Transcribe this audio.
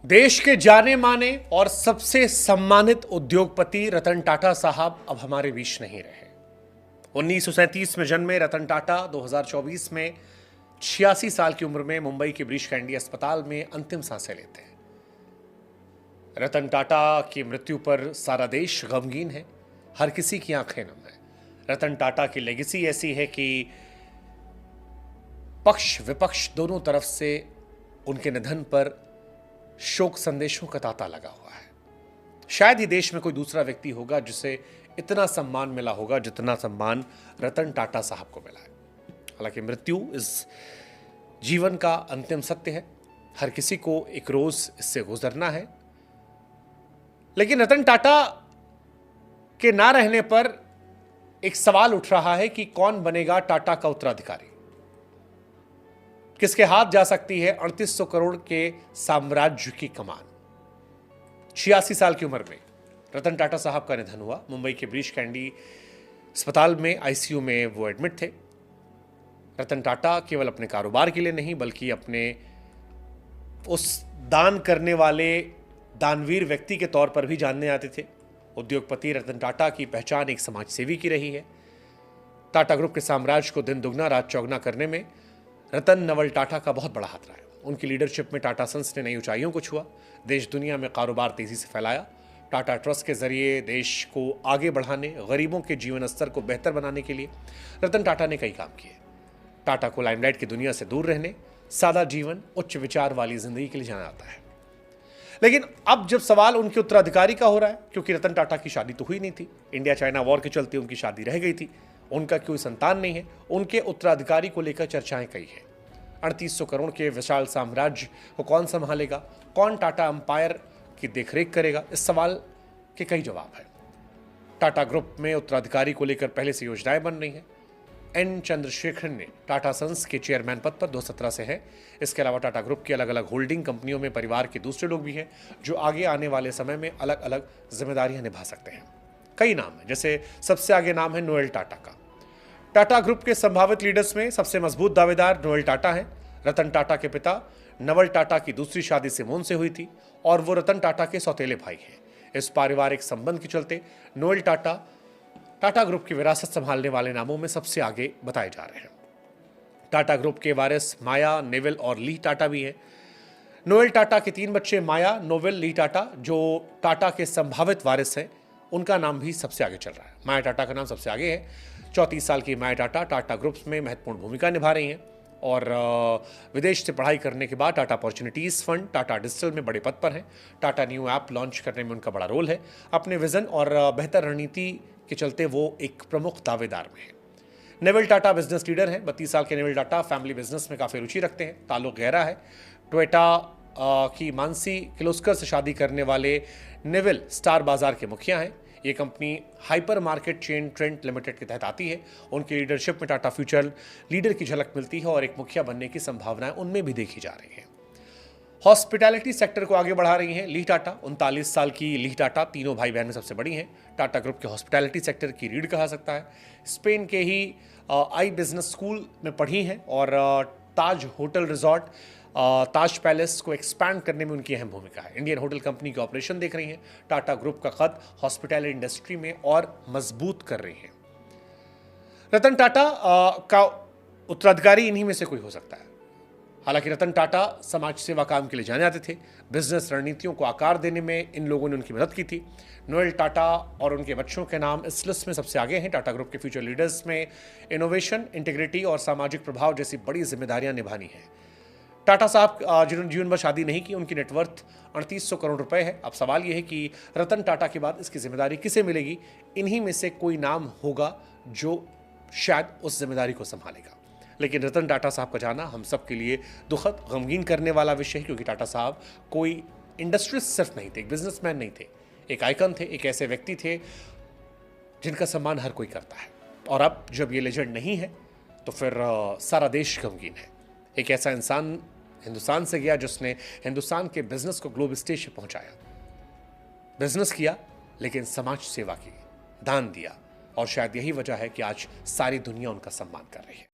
देश के जाने माने और सबसे सम्मानित उद्योगपति रतन टाटा साहब अब हमारे बीच नहीं रहे। 1937 में जन्मे रतन टाटा 2024 में 86 साल की उम्र में मुंबई के ब्रीच कैंडी अस्पताल में अंतिम सांसें लेते हैं। रतन टाटा की मृत्यु पर सारा देश गमगीन है, हर किसी की आंखें नम है। रतन टाटा की लेगेसी ऐसी है कि पक्ष विपक्ष दोनों तरफ से उनके निधन पर शोक संदेशों का तांता लगा हुआ है। शायद ही देश में कोई दूसरा व्यक्ति होगा जिसे इतना सम्मान मिला होगा जितना सम्मान रतन टाटा साहब को मिला है। हालांकि मृत्यु इस जीवन का अंतिम सत्य है, हर किसी को एक रोज इससे गुजरना है। लेकिन रतन टाटा के ना रहने पर एक सवाल उठ रहा है कि कौन बनेगा टाटा का उत्तराधिकारी, किसके हाथ जा सकती है 3800 करोड़ के साम्राज्य की कमान। 86 साल की उम्र में रतन टाटा साहब का निधन हुआ। मुंबई के ब्रीच कैंडी अस्पताल में आईसीयू में वो एडमिट थे। रतन टाटा केवल अपने कारोबार के लिए नहीं बल्कि अपने उस दान करने वाले दानवीर व्यक्ति के तौर पर भी जानने आते थे। उद्योगपति रतन टाटा की पहचान एक समाज सेवी की रही है। टाटा ग्रुप के साम्राज्य को दिन दुगना रात चौगुना करने में रतन नवल टाटा का बहुत बड़ा हाथ रहा है। उनकी लीडरशिप में टाटा सन्स ने नई ऊंचाइयों को छुआ, देश दुनिया में कारोबार तेजी से फैलाया। टाटा ट्रस्ट के जरिए देश को आगे बढ़ाने, गरीबों के जीवन स्तर को बेहतर बनाने के लिए रतन टाटा ने कई काम किए। टाटा को लाइमलाइट की दुनिया से दूर रहने, सादा जीवन, उच्च विचार वाली जिंदगी के लिए जाना जाता है। लेकिन अब जब सवाल उनके उत्तराधिकारी का हो रहा है, क्योंकि रतन टाटा की शादी तो हुई नहीं थी, इंडिया चाइना वॉर के चलते उनकी शादी रह गई थी, उनका कोई संतान नहीं है, उनके उत्तराधिकारी को लेकर चर्चाएं कई हैं। 3800 करोड़ के विशाल साम्राज्य को कौन संभालेगा, कौन टाटा एम्पायर की देखरेख करेगा, इस सवाल के कई जवाब हैं। टाटा ग्रुप में उत्तराधिकारी को लेकर पहले से योजनाएं बन रही हैं। एन चंद्रशेखरन ने टाटा सन्स के चेयरमैन पद पर 2017 से है। इसके अलावा टाटा ग्रुप की अलग अलग होल्डिंग कंपनियों में परिवार के दूसरे लोग भी हैं जो आगे आने वाले समय में अलग अलग जिम्मेदारियां निभा सकते हैं। कई नाम हैं, जैसे सबसे आगे नाम है नोएल टाटा का। टाटा ग्रुप के संभावित लीडर्स में सबसे मजबूत दावेदार नोएल टाटा है। रतन टाटा के पिता नवल टाटा की दूसरी शादी सिमोन से हुई थी और वो रतन टाटा के सौतेले भाई हैं। इस पारिवारिक संबंध के चलते नोएल टाटा टाटा ग्रुप की विरासत संभालने वाले नामों में सबसे आगे बताए जा रहे हैं। टाटा ग्रुप के वारिस माया, नेविल और ली टाटा भी हैं। नोएल टाटा के 3 बच्चे माया, नोवेल, ली टाटा जो टाटा के संभावित वारिस हैं, उनका नाम भी सबसे आगे चल रहा है। माया टाटा का नाम सबसे आगे है। 34 साल की माया टाटा टाटा ग्रुप में महत्वपूर्ण भूमिका निभा रही हैं और विदेश से पढ़ाई करने के बाद Tata opportunities fund Tata digital में बड़े पद पर हैं। टाटा न्यू ऐप लॉन्च करने में उनका बड़ा रोल है। अपने विजन और बेहतर रणनीति के चलते वो एक प्रमुख दावेदार में है। नेविल टाटा बिजनेस लीडर हैं। 32 साल के नेविल टाटा फैमिली बिजनेस में काफ़ी रुचि रखते हैं, ताल्लुक गहरा है। टोयोटा की मानसी किर्लोस्कर से शादी करने वाले नेविल स्टार बाजार के मुखिया हैं। ये company hyper market chain trend limited के तहत आती है। उनकी लीडरशिप में टाटा फ्यूचर लीडर की झलक मिलती है और एक मुखिया बनने की संभावनाएं उनमें भी देखी जा रही हैं। हॉस्पिटैलिटी सेक्टर को आगे बढ़ा रही हैं ली टाटा। 39 साल की ली टाटा तीनों भाई बहन में सबसे बड़ी हैं। टाटा ग्रुप के हॉस्पिटैलिटी सेक्टर की रीढ़ कहा सकता है। स्पेन के ही आई बिजनेस स्कूल में पढ़ी हैं और ताज होटल रिजॉर्ट, ताज पैलेस को एक्सपैंड करने में उनकी अहम भूमिका है। इंडियन होटल कंपनी के ऑपरेशन देख रही हैं। टाटा ग्रुप का कद हॉस्पिटैलिटी इंडस्ट्री में और मजबूत कर रही हैं। रतन टाटा का उत्तराधिकारी इन्हीं में से कोई हो सकता है। हालांकि रतन टाटा समाज सेवा काम के लिए जाने जाते थे। बिजनेस रणनीतियों को आकार देने में इन लोगों ने उनकी मदद की थी। नोएल टाटा और उनके बच्चों के नाम इस लिस्ट में सबसे आगे हैं। टाटा ग्रुप के फ्यूचर लीडर्स में इनोवेशन, इंटीग्रिटी और सामाजिक प्रभाव जैसी बड़ी जिम्मेदारियां निभानी है। टाटा साहब जिन्होंने जीवन भर शादी नहीं की, उनकी नेटवर्थ 3800 करोड़ रुपए है। अब सवाल यह है कि रतन टाटा के बाद इसकी जिम्मेदारी किसे मिलेगी। इन्हीं में से कोई नाम होगा जो शायद उस जिम्मेदारी को संभालेगा। लेकिन रतन टाटा साहब का जाना हम सब के लिए दुखद, गमगीन करने वाला विषय है, क्योंकि टाटा साहब कोई इंडस्ट्रियलिस्ट सिर्फ नहीं थे, एक बिजनेसमैन नहीं थे, एक आइकन थे, एक ऐसे व्यक्ति थे जिनका सम्मान हर कोई करता है। और अब जब ये लेजेंड नहीं है तो फिर सारा देश गमगीन है। एक ऐसा इंसान हिंदुस्तान से गया जिसने हिंदुस्तान के बिजनेस को ग्लोबल स्टेज पे पहुंचाया। बिजनेस किया लेकिन समाज सेवा की, दान दिया, और शायद यही वजह है कि आज सारी दुनिया उनका सम्मान कर रही है।